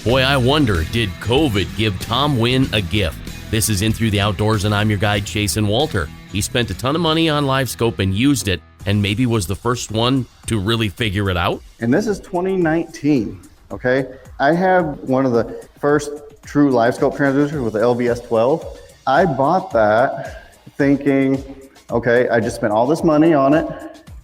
Boy, I wonder, did COVID give Tom Huynh a gift? This is In Through the Outdoors, and I'm your guide, Jason Walter. He spent a ton of money on LiveScope and used it, and maybe was the first one to really figure it out. And this is 2019, okay? I have one of the first true LiveScope transducers with the LVS12. I bought that thinking, okay, I just spent all this money on it,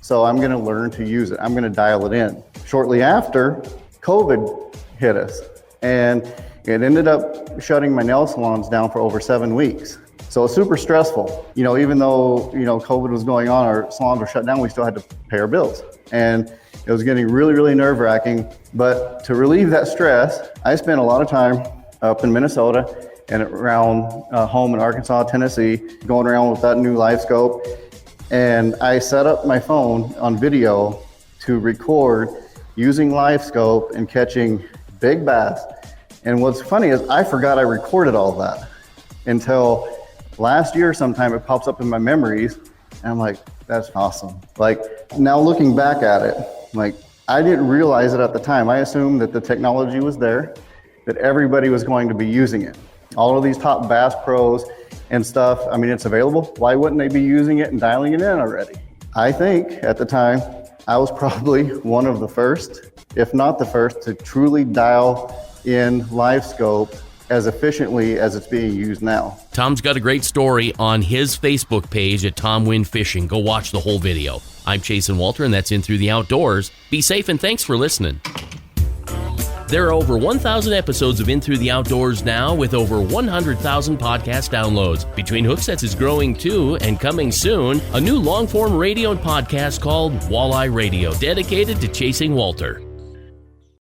so I'm gonna learn to use it. I'm gonna dial it in. Shortly after, COVID hit us, and it ended up shutting my nail salons down for over 7 weeks. So it's super stressful. Even though, COVID was going on, our salons were shut down, we still had to pay our bills. And it was getting really, really nerve-wracking. But to relieve that stress, I spent a lot of time up in Minnesota and around home in Arkansas, Tennessee, going around with that new LiveScope. And I set up my phone on video to record using LiveScope and catching big bass. And what's funny is I forgot I recorded all that until last year sometime. It pops up in my memories and I'm like, that's awesome. Like, now looking back at it, like, I didn't realize it at the time. I assumed that the technology was there, that everybody was going to be using it. All of these top bass pros and stuff, I mean, it's available. Why wouldn't they be using it and dialing it in already? I think at the time, I was probably one of the first, if not the first, to truly dial in LiveScope as efficiently as it's being used now. Tom's got a great story on his Facebook page at Tom Huynh Fishing. Go watch the whole video. I'm Jason Walter, and that's In Through the Outdoors. Be safe, and thanks for listening. There are over 1,000 episodes of In Through the Outdoors now, with over 100,000 podcast downloads. Between Hooksets is growing too, and coming soon, a new long-form radio and podcast called Walleye Radio, dedicated to chasing Walter.